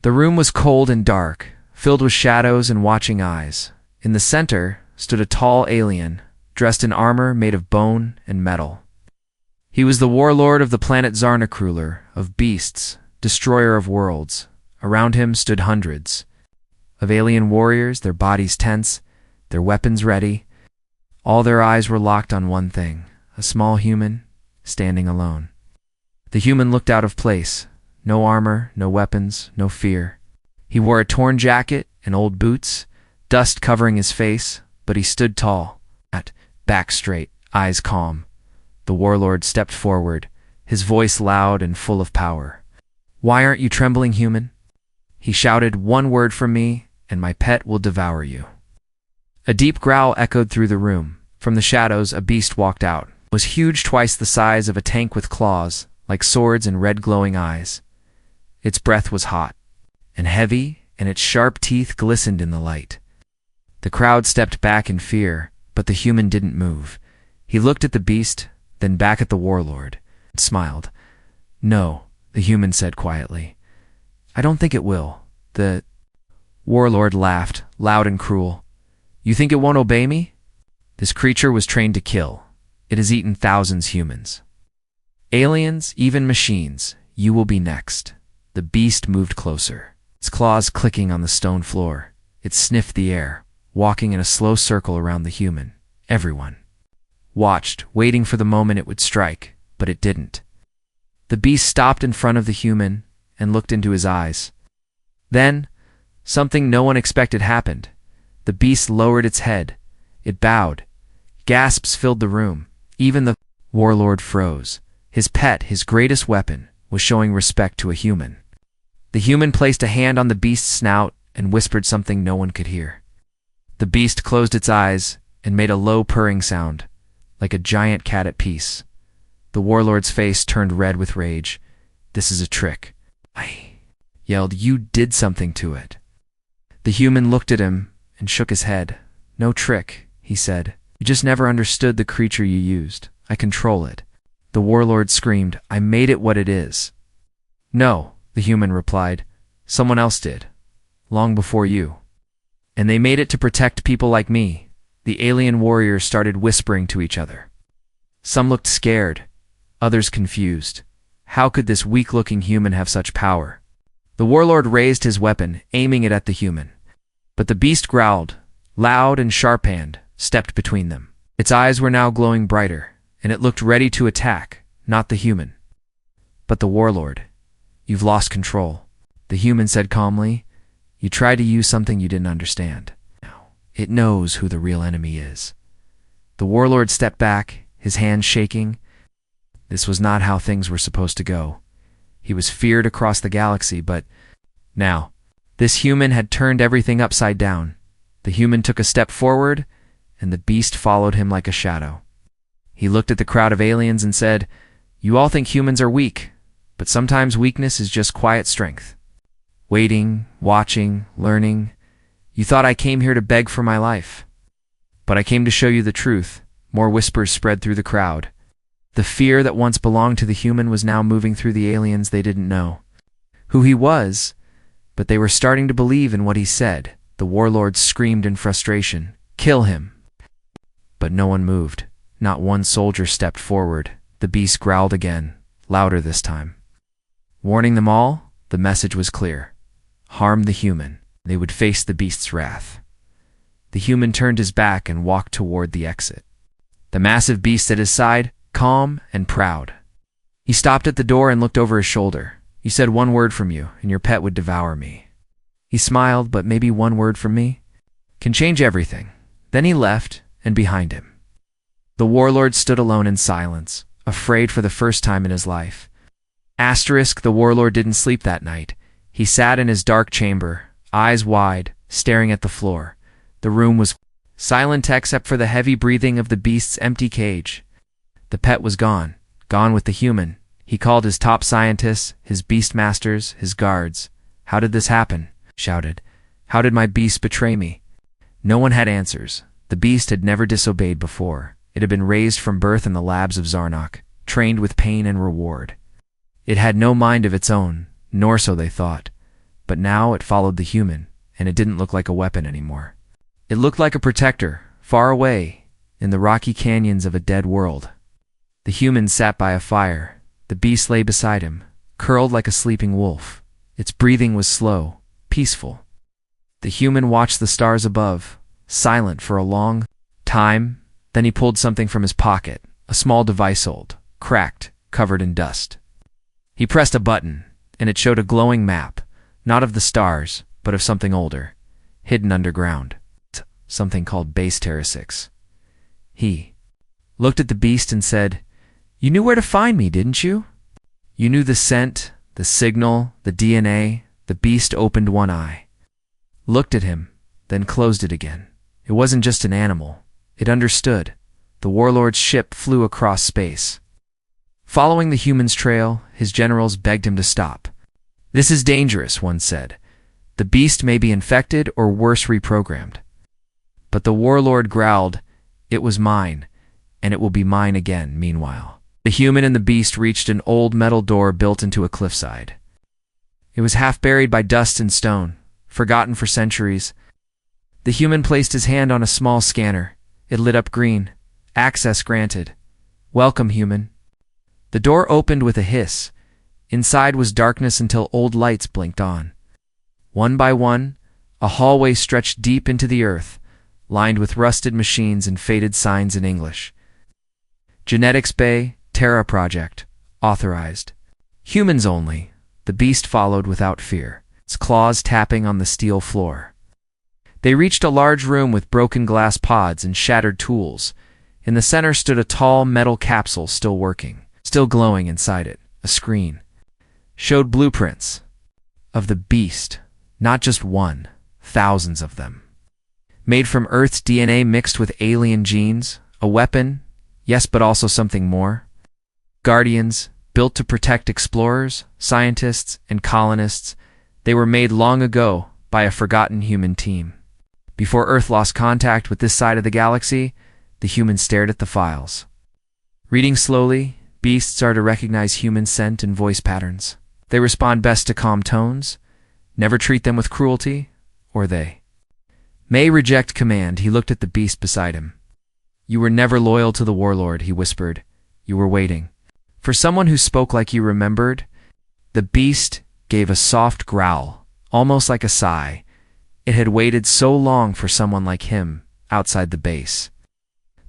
The room was cold and dark, filled with shadows and watching eyes. In the center stood a tall alien, dressed in armor made of bone and metal. He was the warlord of the planet Zarnakruler, of beasts, destroyer of worlds. Around him stood hundreds of alien warriors, their bodies tense, their weapons ready. All their eyes were locked on one thing, a small human standing alone. The human looked out of place. No armor, no weapons, no fear. He wore a torn jacket and old boots, dust covering his face, but he stood tall, back straight, eyes calm. The warlord stepped forward, his voice loud and full of power. "Why aren't you trembling, human?" He shouted, "One word from me, and my pet will devour you." A deep growl echoed through the room. From the shadows, a beast walked out. It was huge, twice the size of a tank with claws, like swords and red glowing eyes. Its breath was hot and heavy, and its sharp teeth glistened in the light. The crowd stepped back in fear, but the human didn't move. He looked at the beast, then back at the warlord, and smiled. "No," the human said quietly. "I don't think it will." The warlord laughed, loud and cruel. "You think it won't obey me? This creature was trained to kill. It has eaten thousands of humans. Aliens, even machines. You will be next." The beast moved closer, its claws clicking on the stone floor. It sniffed the air, walking in a slow circle around the human. Everyone watched, waiting for the moment it would strike, but it didn't. The beast stopped in front of the human and looked into his eyes. Then, something no one expected happened. The beast lowered its head. It bowed. Gasps filled the room. Even the warlord froze. His pet, his greatest weapon, was showing respect to a human. The human placed a hand on the beast's snout and whispered something no one could hear. The beast closed its eyes and made a low purring sound, like a giant cat at peace. The warlord's face turned red with rage. "This is a trick," I yelled. "You did something to it." The human looked at him and shook his head. "No trick," he said. "You just never understood the creature you used. I control it." The warlord screamed, "I made it what it is." "No," the human replied. "Someone else did. Long before you. And they made it to protect people like me." The alien warriors started whispering to each other. Some looked scared, others confused. How could this weak-looking human have such power? The warlord raised his weapon, aiming it at the human. But the beast growled, loud and sharp-handed, stepped between them. Its eyes were now glowing brighter, and it looked ready to attack, not the human, but the warlord. "You've lost control," the human said calmly. "You tried to use something you didn't understand. Now, it knows who the real enemy is." The warlord stepped back, his hands shaking. This was not how things were supposed to go. He was feared across the galaxy, but now, this human had turned everything upside down. The human took a step forward, and the beast followed him like a shadow. He looked at the crowd of aliens and said, "You all think humans are weak, but sometimes weakness is just quiet strength. Waiting, watching, learning. You thought I came here to beg for my life. But I came to show you the truth." More whispers spread through the crowd. The fear that once belonged to the human was now moving through the aliens. They didn't know who he was, but they were starting to believe in what he said. The warlord screamed in frustration, "Kill him!" But no one moved. Not one soldier stepped forward. The beast growled again, louder this time. Warning them all, the message was clear. Harm the human. They would face the beast's wrath. The human turned his back and walked toward the exit. The massive beast at his side, calm and proud. He stopped at the door and looked over his shoulder. "You said one word from you, and your pet would devour me." He smiled, "But maybe one word from me can change everything." Then he left, and behind him, the warlord stood alone in silence, afraid for the first time in his life. The warlord didn't sleep that night. He sat in his dark chamber, eyes wide, staring at the floor. The room was silent except for the heavy breathing of the beast's empty cage. The pet was gone, gone with the human. He called his top scientists, his beast masters, his guards. "How did this happen?" shouted. "How did my beast betray me?" No one had answers. The beast had never disobeyed before. It had been raised from birth in the labs of Zarnak, trained with pain and reward. It had no mind of its own, nor so they thought. but now it followed the human, and it didn't look like a weapon anymore. It looked like a protector, far away, in the rocky canyons of a dead world. The human sat by a fire. The beast lay beside him, curled like a sleeping wolf. Its breathing was slow, peaceful. The human watched the stars above, silent for a long time. Then he pulled something from his pocket, a small device, old, cracked, covered in dust. He pressed a button, and it showed a glowing map, not of the stars, but of something older, hidden underground, something called Base Terra 6. He looked at the beast and said, "You knew where to find me, didn't you? You knew the scent, the signal, the DNA." The beast opened one eye, looked at him, then closed it again. It wasn't just an animal. It understood. The warlord's ship flew across space. Following the human's trail, his generals begged him to stop. "This is dangerous," one said. "The beast may be infected or worse, reprogrammed." But the warlord growled, "It was mine, and it will be mine again." Meanwhile, the human and the beast reached an old metal door built into a cliffside. It was half buried by dust and stone, forgotten for centuries. The human placed his hand on a small scanner. It lit up green. "Access granted. Welcome, human." The door opened with a hiss. Inside was darkness until old lights blinked on. One by one, a hallway stretched deep into the earth, lined with rusted machines and faded signs in English. Genetics Bay, Terra Project, authorized. Humans only. The beast followed without fear, its claws tapping on the steel floor. They reached a large room with broken glass pods and shattered tools. In the center stood a tall metal capsule still working, still glowing inside it. A screen showed blueprints of the beast, not just one, thousands of them. Made from Earth's DNA mixed with alien genes, a weapon, yes, but also something more. Guardians, built to protect explorers, scientists, and colonists. They were made long ago by a forgotten human team. Before Earth lost contact with this side of the galaxy, the human stared at the files. Reading slowly, beasts are to recognize human scent and voice patterns. They respond best to calm tones. Never treat them with cruelty, or they may reject command. He looked at the beast beside him. "You were never loyal to the warlord," he whispered. "You were waiting for someone who spoke like you remembered." The beast gave a soft growl, almost like a sigh. It had waited so long for someone like him outside the base.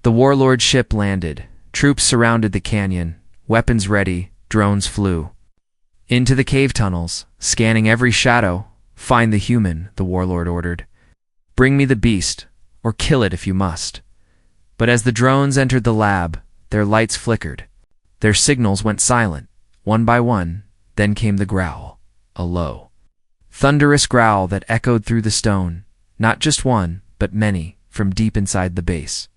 The warlord ship landed. Troops surrounded the canyon, weapons ready. Drones flew into the cave tunnels, scanning every shadow. "Find the human," the warlord ordered. "Bring me the beast, or kill it if you must." But as the drones entered the lab, their lights flickered. Their signals went silent, one by one. Then came the growl, a low, thunderous growl that echoed through the stone, not just one, but many, from deep inside the base.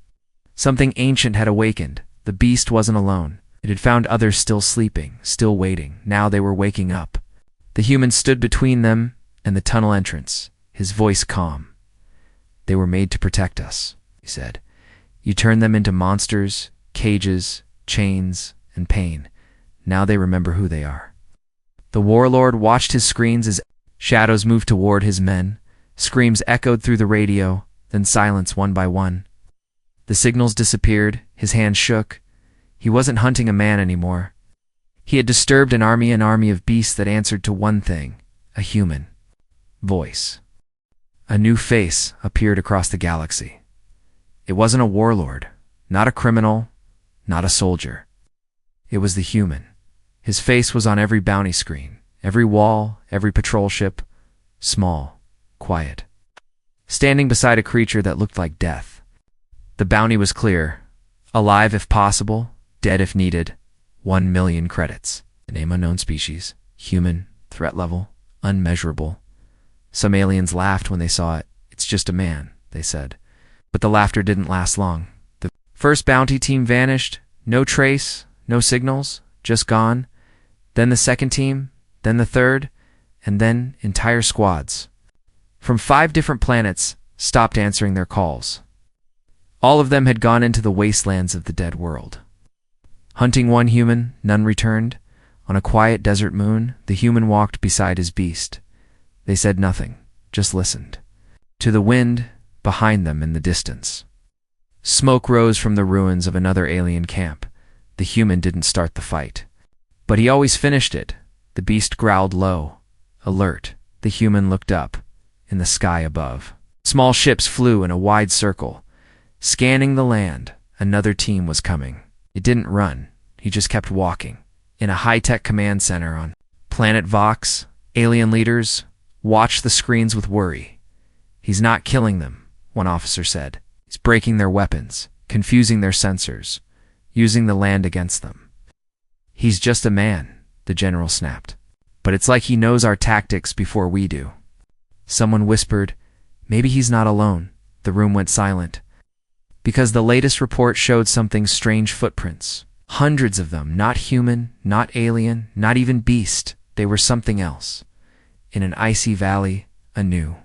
Something ancient had awakened. The beast wasn't alone. It had found others still sleeping, still waiting. Now they were waking up. The human stood between them and the tunnel entrance, his voice calm. "They were made to protect us," he said. "You turned them into monsters, cages, chains, and pain. Now they remember who they are." The warlord watched his screens as shadows moved toward his men. Screams echoed through the radio, then silence one by one. The signals disappeared. His hand shook. He wasn't hunting a man anymore. He had disturbed an army of beasts that answered to one thing, a human voice. A new face appeared across the galaxy. It wasn't a warlord, not a criminal, not a soldier. It was the human. His face was on every bounty screen, every wall, every patrol ship. Small, quiet, standing beside a creature that looked like death. The bounty was clear. Alive if possible, dead if needed. 1 million credits. The name unknown species. Human. Threat level. Unmeasurable. Some aliens laughed when they saw it. "It's just a man," they said. But the laughter didn't last long. The first bounty team vanished. No trace, no signals, just gone. Then the second team, then the third, and then entire squads from 5 different planets stopped answering their calls. All of them had gone into the wastelands of the dead world. Hunting one human, none returned. On a quiet desert moon, the human walked beside his beast. They said nothing, just listened. To the wind behind them in the distance. Smoke rose from the ruins of another alien camp. The human didn't start the fight. But he always finished it. The beast growled low, alert. The human looked up, in the sky above. Small ships flew in a wide circle. Scanning the land, another team was coming. It didn't run, he just kept walking. In a high-tech command center on Planet Vox, alien leaders watched the screens with worry. He's not killing them, one officer said. He's breaking their weapons, confusing their sensors, using the land against them. He's just a man, the general snapped. But it's like he knows our tactics before we do. Someone whispered, maybe he's not alone. The room went silent. Because the latest report showed something strange: footprints. Hundreds of them, not human, not alien, not even beast. They were something else. In an icy valley, anew.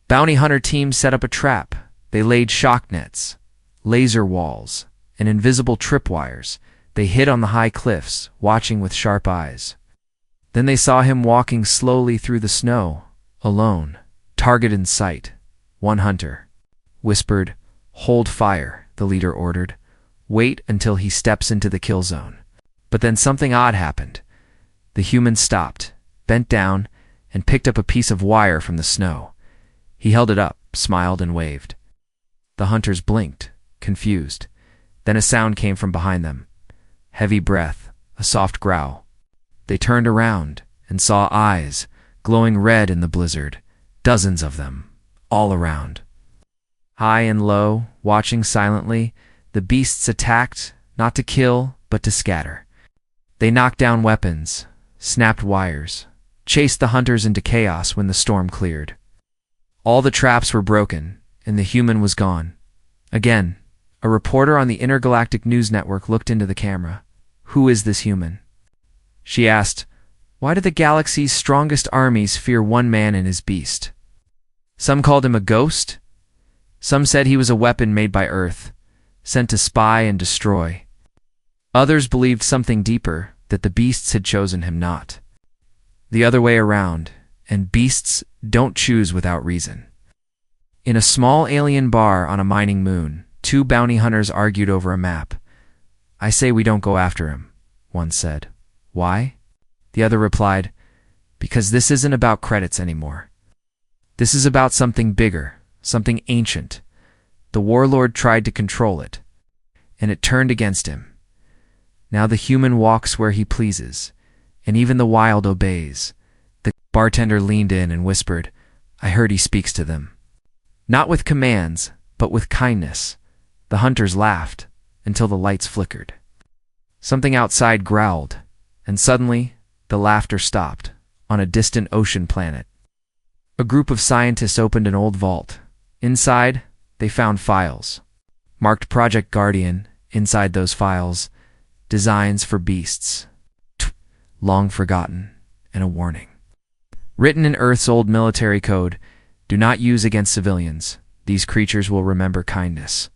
Bounty hunter teams set up a trap. They laid shock nets, laser walls, and invisible tripwires. They hid on the high cliffs, watching with sharp eyes. Then they saw him walking slowly through the snow, alone, target in sight. One hunter whispered, "Hold fire," the leader ordered. "Wait until he steps into the kill zone." But then something odd happened. The human stopped, bent down, and picked up a piece of wire from the snow. He held it up, smiled, and waved. The hunters blinked, confused. Then a sound came from behind them. Heavy breath, a soft growl. They turned around and saw eyes, glowing red in the blizzard. Dozens of them, all around. High and low, watching silently, the beasts attacked, not to kill, but to scatter. They knocked down weapons, snapped wires, chased the hunters into chaos when the storm cleared. All the traps were broken, and the human was gone. Again, a reporter on the intergalactic news network looked into the camera. "Who is this human?" She asked, "Why do the galaxy's strongest armies fear one man and his beast?" Some called him a ghost. Some said he was a weapon made by Earth, sent to spy and destroy. Others believed something deeper, that the beasts had chosen him not. The other way around, and beasts don't choose without reason. In a small alien bar on a mining moon, two bounty hunters argued over a map. "I say we don't go after him," one said. "Why?" The other replied, "Because this isn't about credits anymore. This is about something bigger, something ancient. The warlord tried to control it, and it turned against him. Now the human walks where he pleases, and even the wild obeys." The bartender leaned in and whispered, "I heard he speaks to them. Not with commands, but with kindness." The hunters laughed until the lights flickered. Something outside growled, and suddenly the laughter stopped on a distant ocean planet. A group of scientists opened an old vault. Inside, they found files, marked Project Guardian. Inside those files, designs for beasts, long forgotten, and a warning. Written in Earth's old military code, "Do not use against civilians. These creatures will remember kindness.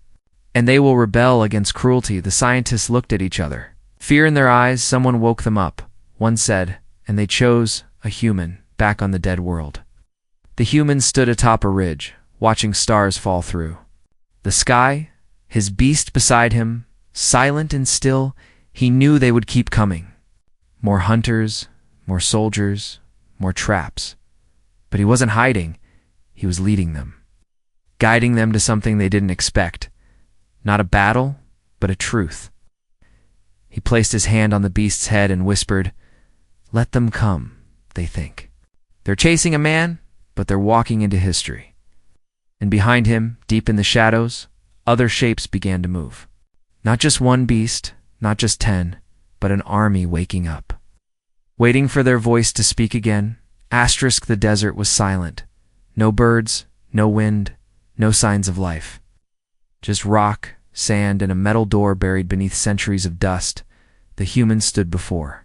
And they will rebel against cruelty." The scientists looked at each other. Fear in their eyes, someone woke them up. One said, "And they chose a human back on the dead world." The human stood atop a ridge, watching stars fall through. The sky, his beast beside him, silent and still, he knew they would keep coming. More hunters, more soldiers, more traps. But he wasn't hiding, he was leading them. Guiding them to something they didn't expect. Not a battle, but a truth. He placed his hand on the beast's head and whispered, "Let them come, they think. They're chasing a man, but they're walking into history." And behind him, deep in the shadows, other shapes began to move. Not just one beast, not just 10, but an army waking up. Waiting for their voice to speak again. The desert was silent. No birds, no wind, no signs of life. Just rock, sand, and a metal door buried beneath centuries of dust. The human stood before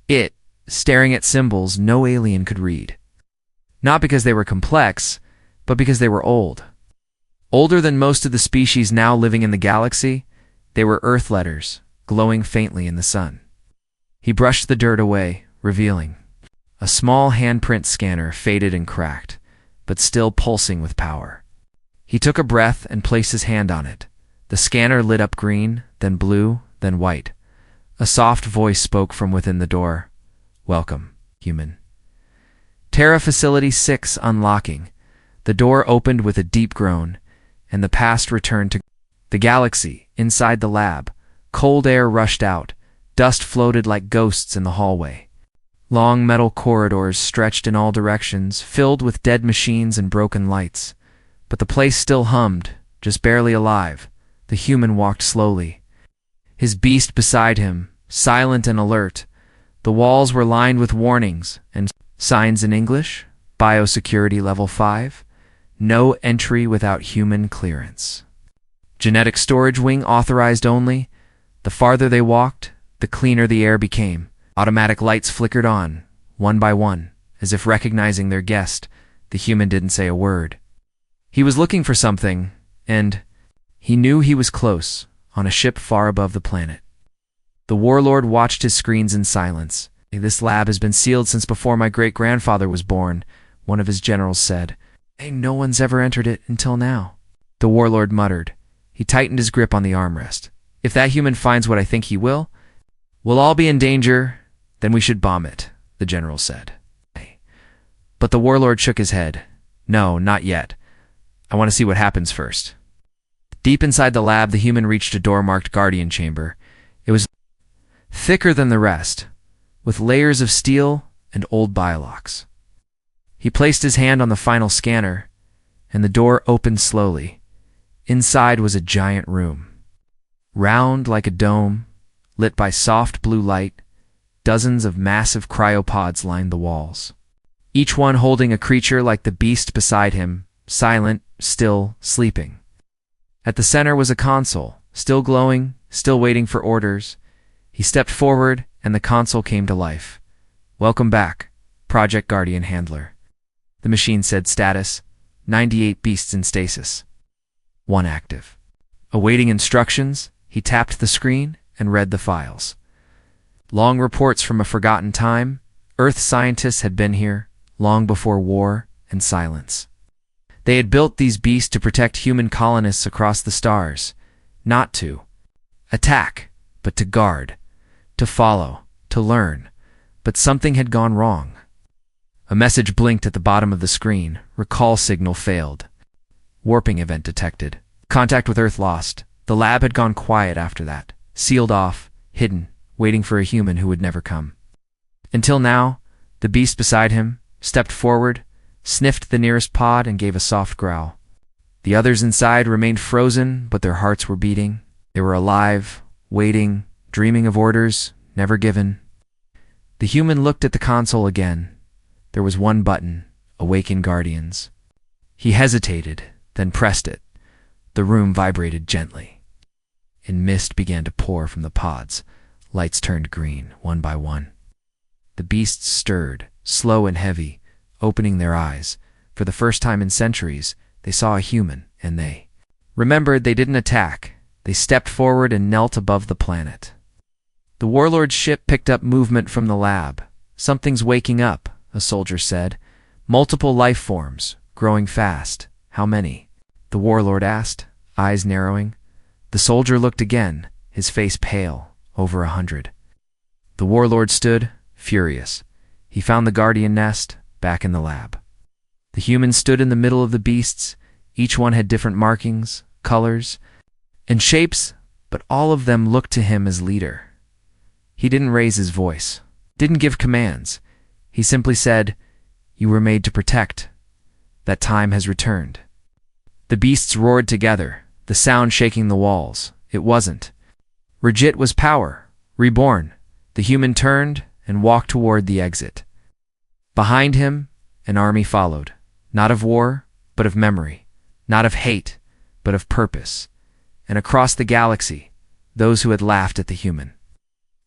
it, staring at symbols no alien could read. Not because they were complex, but because they were old. Older than most of the species now living in the galaxy, they were Earth letters, glowing faintly in the sun. He brushed the dirt away, revealing A small handprint scanner, faded and cracked, but still pulsing with power. He took a breath and placed his hand on it. The scanner lit up green, then blue, then white. A soft voice spoke from within the door. "Welcome, human." Terra Facility 6 unlocking. The door opened with a deep groan, and the past returned to the galaxy. Inside the lab, cold air rushed out. Dust floated like ghosts in the hallway. Long metal corridors stretched in all directions, filled with dead machines and broken lights. But the place still hummed, just barely alive. The human walked slowly, his beast beside him, silent and alert. The walls were lined with warnings and signs in English. Biosecurity Level 5. No entry without human clearance. Genetic storage wing authorized only. The farther they walked, the cleaner the air became. Automatic lights flickered on, one by one, as if recognizing their guest. The human didn't say a word. He was looking for something, and he knew he was close, on a ship far above the planet. The warlord watched his screens in silence. "This lab has been sealed since before my great-grandfather was born," one of his generals said. "No one's ever entered it until now." The warlord muttered. He tightened his grip on the armrest. "If that human finds what I think he will, we'll all be in danger. Then we should bomb it," the general said. But the warlord shook his head. "No, not yet. I want to see what happens first." Deep inside the lab, the human reached a door marked Guardian Chamber. It was thicker than the rest, with layers of steel and old biolocks. He placed his hand on the final scanner, and the door opened slowly. Inside was a giant room. Round like a dome, lit by soft blue light, dozens of massive cryopods lined the walls. Each one holding a creature like the beast beside him, silent, still, sleeping. At the center was a console, still glowing, still waiting for orders. He stepped forward, and the console came to life. "Welcome back, Project Guardian Handler." The machine said status, 98 beasts in stasis. 1 active. Awaiting instructions, he tapped the screen and read the files. Long reports from a forgotten time. Earth scientists had been here, long before war and silence. They had built these beasts to protect human colonists across the stars, not to attack, but to guard, to follow, to learn. But something had gone wrong. A message blinked at the bottom of the screen. Recall signal failed. Warping event detected. Contact with Earth lost. The lab had gone quiet after that, sealed off, hidden, waiting for a human who would never come. Until now, the beast beside him stepped forward, sniffed the nearest pod, and gave a soft growl. The others inside remained frozen, but their hearts were beating. They were alive, waiting, dreaming of orders, never given. The human looked at the console again. There was one button, Awaken Guardians. He hesitated, then pressed it. The room vibrated gently, and mist began to pour from the pods. Lights turned green, one by one. The beasts stirred, slow and heavy, opening their eyes. For the first time in centuries, they saw a human, and they remembered they didn't attack. They stepped forward and knelt above the planet. The warlord's ship picked up movement from the lab. "Something's waking up," a soldier said. "Multiple life forms, growing fast. How many?" the warlord asked, eyes narrowing. The soldier looked again, his face pale. "Over 100. The warlord stood, furious. He found the guardian nest, back in the lab. The humans stood in the middle of the beasts. Each one had different markings, colors, and shapes, but all of them looked to him as leader. He didn't raise his voice, didn't give commands. He simply said, "You were made to protect. That time has returned." The beasts roared together, the sound shaking the walls. It wasn't. Rigit was power, reborn. The human turned and walked toward the exit. Behind him, an army followed, not of war, but of memory, not of hate, but of purpose. And across the galaxy, those who had laughed at the human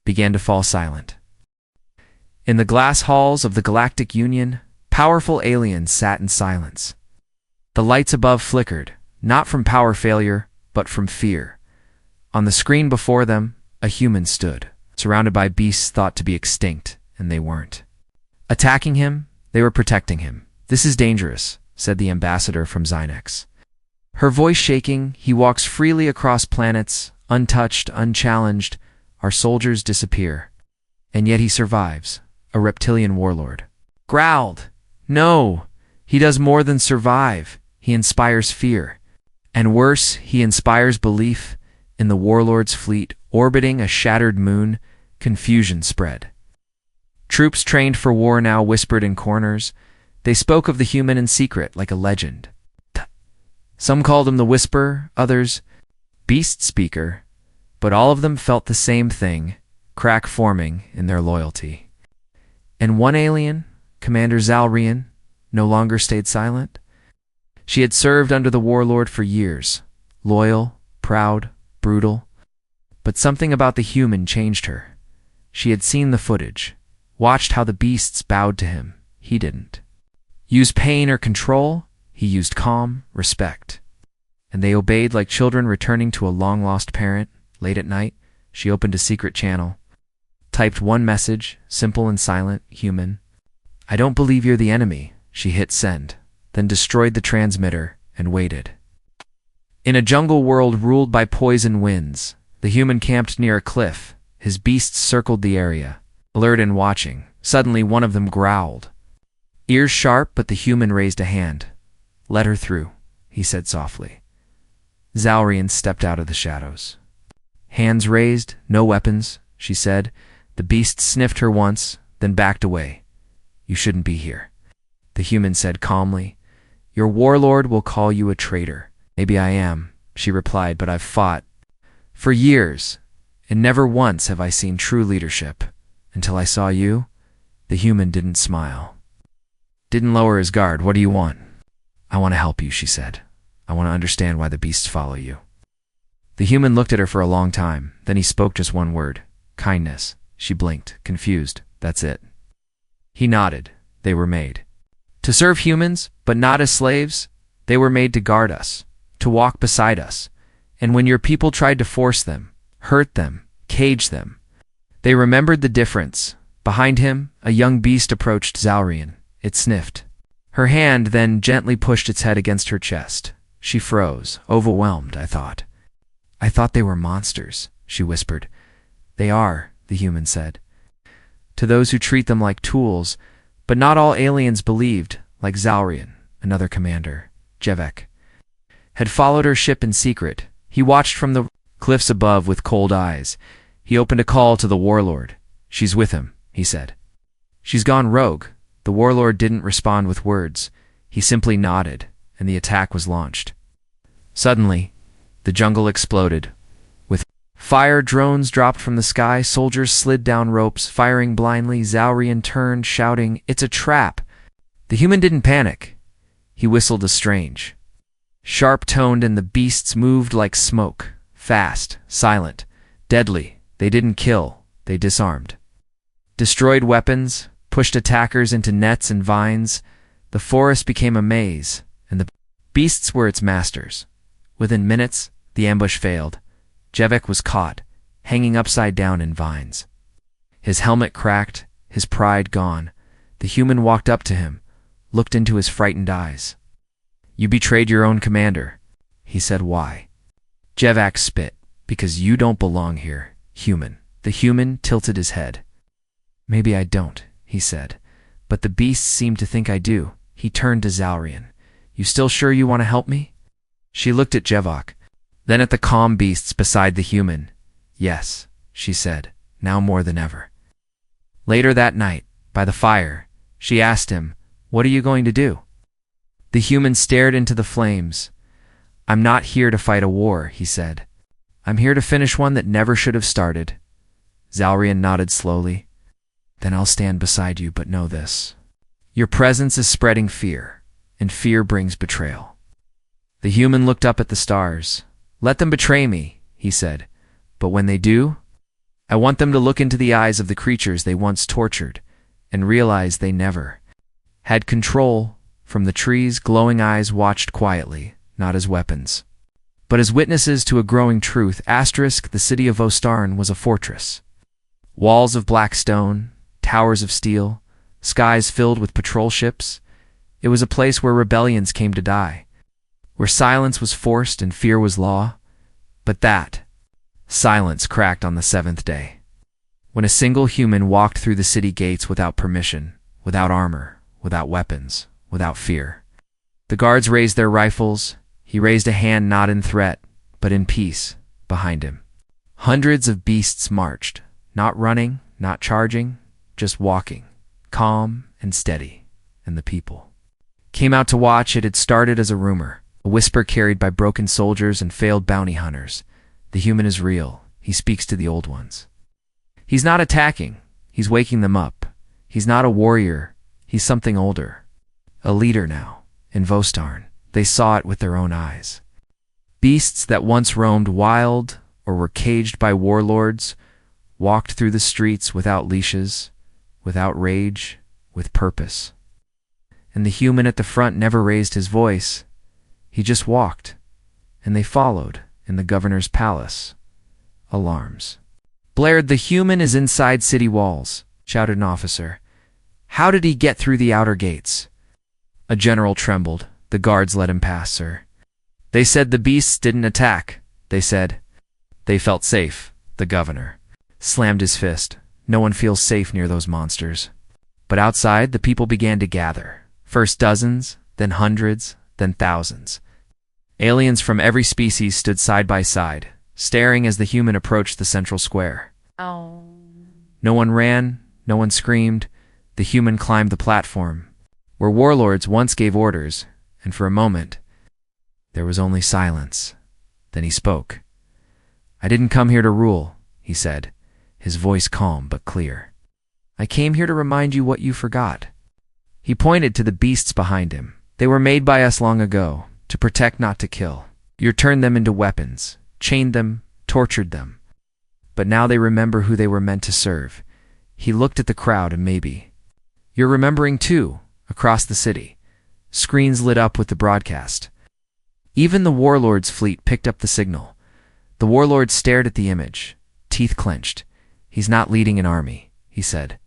began to fall silent. In the glass halls of the Galactic Union, powerful aliens sat in silence. The lights above flickered, not from power failure, but from fear. On the screen before them, a human stood, surrounded by beasts thought to be extinct, and they weren't. Attacking him, they were protecting him. "This is dangerous," said the ambassador from Zynex. Her voice shaking, "He walks freely across planets, untouched, unchallenged. Our soldiers disappear. And yet he survives, a reptilian warlord." Growled. "No, he does more than survive. He inspires fear. And worse, he inspires belief. In the warlord's fleet, orbiting a shattered moon, confusion spread. Troops trained for war now whispered in corners. They spoke of the human in secret like a legend. Some called him the Whisperer, others Beast Speaker, but all of them felt the same thing, crack forming in their loyalty. And one alien, Commander Zalrian, no longer stayed silent. She had served under the warlord for years, loyal, proud, brutal. But something about the human changed her. She had seen the footage, watched how the beasts bowed to him. He didn't. Use pain or control, he used calm, respect. And they obeyed like children returning to a long-lost parent. Late at night, she opened a secret channel, typed one message, simple and silent, human. "I don't believe you're the enemy." She hit send, then destroyed the transmitter and waited. In a jungle world ruled by poison winds, the human camped near a cliff. His beasts circled the area, alert and watching. Suddenly one of them growled. Ears sharp, but the human raised a hand. "Let her through," he said softly. Zalrian stepped out of the shadows. Hands raised, no weapons, she said. The beast sniffed her once, then backed away. "You shouldn't be here," the human said calmly. "Your warlord will call you a traitor." "Maybe I am," she replied, "but I've fought for years, and never once have I seen true leadership. Until I saw you." The human didn't smile, didn't lower his guard. "What do you want?" "I want to help you," she said. "I want to understand why the beasts follow you." The human looked at her for a long time. Then he spoke just one word: kindness. She blinked, confused. "That's it." He nodded. "They were made to serve humans, but not as slaves. They were made to guard us, to walk beside us. And when your people tried to force them, hurt them, cage them, they remembered the difference." Behind him, a young beast approached Zalrian. It sniffed. Her hand then gently pushed its head against her chest. She froze, overwhelmed. I thought they were monsters," she whispered. "They are," the human said, "to those who treat them like tools. But not all aliens believed, like Zalrian." Another commander, Jevek, had followed her ship in secret. He watched from the cliffs above with cold eyes. He opened a call to the warlord. "She's with him," he said. "She's gone rogue." The warlord didn't respond with words. He simply nodded, and the attack was launched. Suddenly, the jungle exploded. With fire, drones dropped from the sky. Soldiers slid down ropes, firing blindly. Zalrian turned, shouting, "It's a trap!" The human didn't panic. He whistled a strange, sharp-toned, and the beasts moved like smoke, fast, silent, deadly. They didn't kill, they disarmed. Destroyed weapons, pushed attackers into nets and vines. The forest became a maze, and the beasts were its masters. Within minutes, the ambush failed. Jevek was caught, hanging upside down in vines. His helmet cracked, his pride gone. The human walked up to him, looked into his frightened eyes. "You betrayed your own commander," he said. "Why?" Jevek spit. "Because you don't belong here, human." The human tilted his head. "Maybe I don't," he said, "but the beasts seem to think I do." He turned to Zalrian. "You still sure you want to help me?" She looked at Jevok, then at the calm beasts beside the human. "Yes," she said, "now more than ever." Later that night, by the fire, she asked him, "What are you going to do?" The human stared into the flames. "I'm not here to fight a war," he said. "I'm here to finish one that never should have started." Zalrian nodded slowly. "Then I'll stand beside you, but know this. Your presence is spreading fear, and fear brings betrayal." The human looked up at the stars. "Let them betray me," he said. "But when they do, I want them to look into the eyes of the creatures they once tortured and realize they never had control." From the trees, glowing eyes watched quietly, not as weapons, but as witnesses to a growing truth. The city of Ostarn was a fortress. Walls of black stone, towers of steel, skies filled with patrol ships. It was a place where rebellions came to die, where silence was forced and fear was law. But that silence cracked on the seventh day, when a single human walked through the city gates without permission, without armor, without weapons, without fear. The guards raised their rifles. He raised a hand not in threat, but in peace, behind him. Hundreds of beasts marched, not running, not charging, just walking, calm and steady. And the people came out to watch. It had started as a rumor, a whisper carried by broken soldiers and failed bounty hunters. The human is real. He speaks to the old ones. He's not attacking. He's waking them up. He's not a warrior. He's something older. A leader now. In Vostarn, they saw it with their own eyes. Beasts that once roamed wild or were caged by warlords walked through the streets without leashes, without rage, with purpose. And the human at the front never raised his voice. He just walked, and they followed in the governor's palace. Alarms blared. "The human is inside city walls," shouted an officer. "How did he get through the outer gates?" A general trembled. "The guards let him pass, sir. They said the beasts didn't attack. They said they felt safe." The governor slammed his fist. "No one feels safe near those monsters." But outside, the people began to gather. First dozens, then hundreds, then thousands. Aliens from every species stood side by side, staring as the human approached the central square. Oh. No one ran, no one screamed. The human climbed the platform, where warlords once gave orders, and for a moment, there was only silence. Then he spoke. "I didn't come here to rule," he said, his voice calm but clear. "I came here to remind you what you forgot." He pointed to the beasts behind him. "They were made by us long ago, to protect, not to kill. You turned them into weapons, chained them, tortured them. But now they remember who they were meant to serve." He looked at the crowd, and maybe you're remembering too. Across the city, screens lit up with the broadcast. Even the warlord's fleet picked up the signal. The warlord stared at the image, teeth clenched. "He's not leading an army," he said.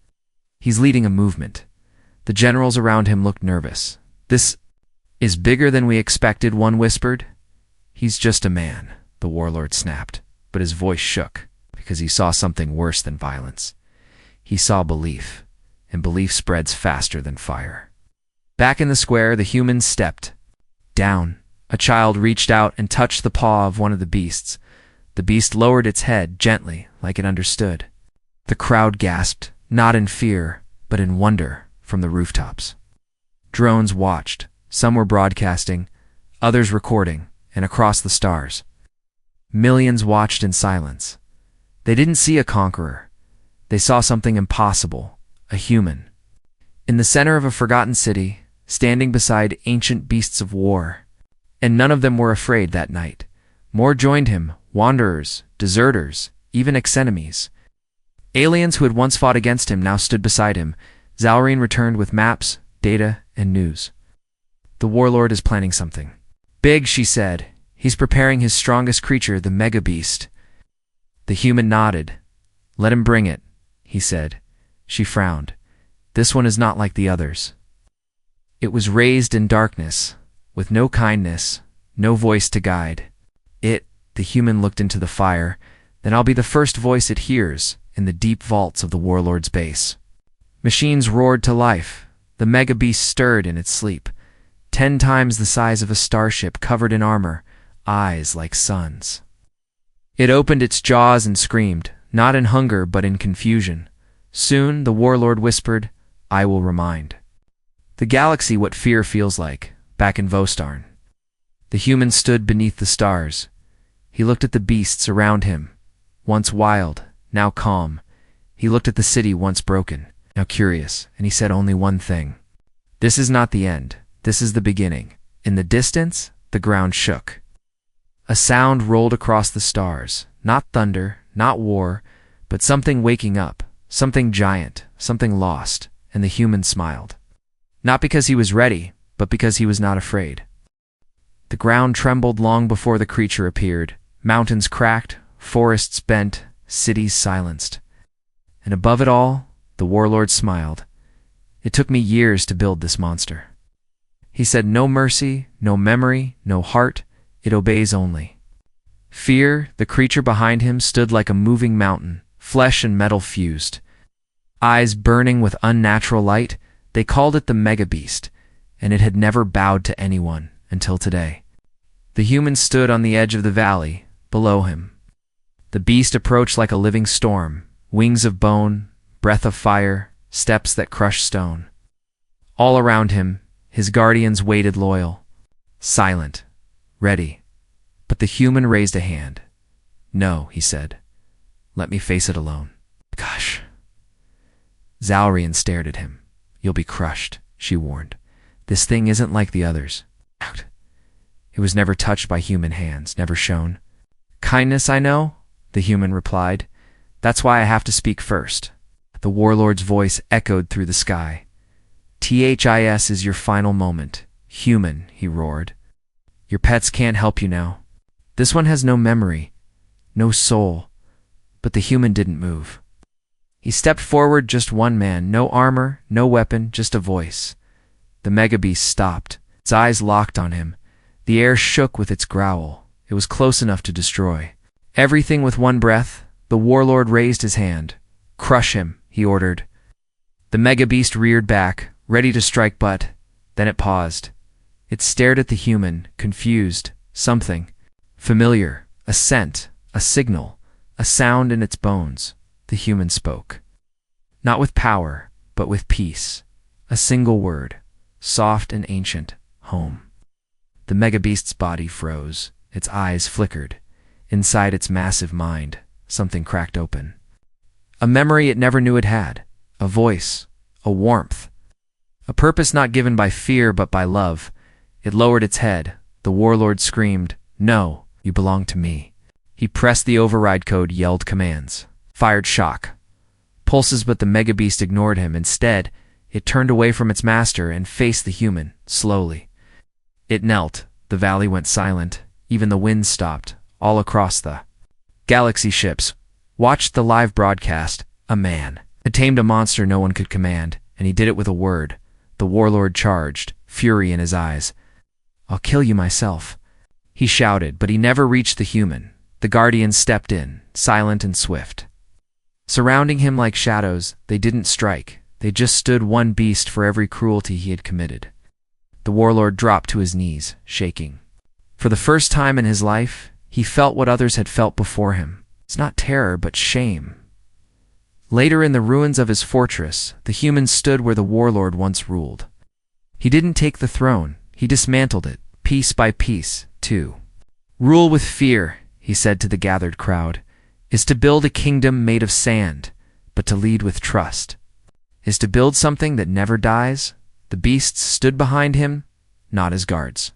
"He's leading a movement." The generals around him looked nervous. "This is bigger than we expected," one whispered. "He's just a man," the warlord snapped, but his voice shook because he saw something worse than violence. He saw belief, and belief spreads faster than fire. Back in the square, the humans stepped down. A child reached out and touched the paw of one of the beasts. The beast lowered its head gently, like it understood. The crowd gasped, not in fear, but in wonder, from the rooftops. Drones watched. Some were broadcasting, others recording, and across the stars. Millions watched in silence. They didn't see a conqueror. They saw something impossible, a human. In the center of a forgotten city, standing beside ancient beasts of war. And none of them were afraid that night. More joined him, wanderers, deserters, even ex-enemies. Aliens who had once fought against him now stood beside him. Zalreen returned with maps, data, and news. "The warlord is planning something big," she said. "He's preparing his strongest creature, the mega beast." The human nodded. "Let him bring it," he said. She frowned. "This one is not like the others." It was raised in darkness, with no kindness, no voice to guide. The human looked into the fire. "Then I'll be the first voice it hears in the deep vaults of the warlord's base." Machines roared to life. The mega beast stirred in its sleep. 10 times the size of a starship covered in armor, eyes like suns. It opened its jaws and screamed, not in hunger but in confusion. Soon, the warlord whispered, "I will remind the galaxy what fear feels like, back in Vostarn." The human stood beneath the stars. He looked at the beasts around him, once wild, now calm. He looked at the city once broken, now curious, and he said only one thing. "This is not the end. This is the beginning." In the distance, the ground shook. A sound rolled across the stars, not thunder, not war, but something waking up, something giant, something lost, and the human smiled. Not because he was ready, but because he was not afraid. The ground trembled long before the creature appeared. Mountains cracked, forests bent, cities silenced. And above it all, the warlord smiled. It took me years to build this monster. He said, no mercy, no memory, no heart, it obeys only. Fear, the creature behind him, stood like a moving mountain, flesh and metal fused. Eyes burning with unnatural light, they called it the mega beast, and it had never bowed to anyone until today. The human stood on the edge of the valley, below him. The beast approached like a living storm, wings of bone, breath of fire, steps that crushed stone. All around him, his guardians waited loyal, silent, ready. But the human raised a hand. No, he said. Let me face it alone. Gosh. Zalrian stared at him. You'll be crushed, she warned. This thing isn't like the others. It was never touched by human hands, never shown. Kindness, I know, the human replied. That's why I have to speak first. The warlord's voice echoed through the sky. THIS is your final moment. Human, he roared. Your pets can't help you now. This one has no memory, no soul. But the human didn't move. He stepped forward, just one man, no armor, no weapon, just a voice. The megabeast stopped. Its eyes locked on him. The air shook with its growl. It was close enough to destroy. Everything with one breath, the warlord raised his hand. Crush him, he ordered. The megabeast reared back, ready to strike, but then it paused. It stared at the human, confused. Something familiar, a scent, a signal, a sound in its bones. The human spoke. Not with power, but with peace. A single word, soft and ancient, home. The megabeast's body froze. Its eyes flickered. Inside its massive mind, something cracked open. A memory it never knew it had. A voice, a warmth. A purpose not given by fear but by love. It lowered its head. The warlord screamed, No, you belong to me. He pressed the override code, yelled commands. Fired shock. Pulses, but the megabeast ignored him. Instead, it turned away from its master and faced the human, slowly. It knelt. The valley went silent. Even the wind stopped. All across the galaxy, ships watched the live broadcast. A man had tamed a monster no one could command, and he did it with a word. The warlord charged, fury in his eyes. I'll kill you myself, he shouted, but he never reached the human. The guardians stepped in, silent and swift. Surrounding him like shadows, they didn't strike. They just stood, one beast for every cruelty he had committed. The warlord dropped to his knees, shaking. For the first time in his life, he felt what others had felt before him. It's not terror, but shame. Later, in the ruins of his fortress, the human stood where the warlord once ruled. He didn't take the throne. He dismantled it, piece by piece, too. Rule with fear, he said to the gathered crowd, is to build a kingdom made of sand, but to lead with trust. Is to build something that never dies. The beasts stood behind him, not as guards.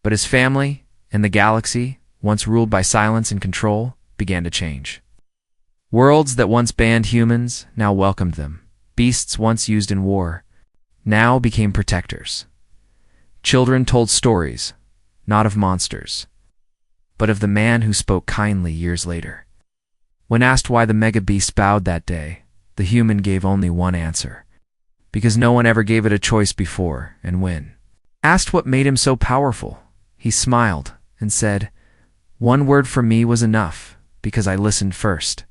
But his family and the galaxy, once ruled by silence and control, began to change. Worlds that once banned humans now welcomed them. Beasts once used in war now became protectors. Children told stories, not of monsters, but of the man who spoke kindly years later. When asked why the megabeast bowed that day, the human gave only one answer. Because no one ever gave it a choice before, and when asked what made him so powerful, he smiled and said, One word from me was enough, because I listened first.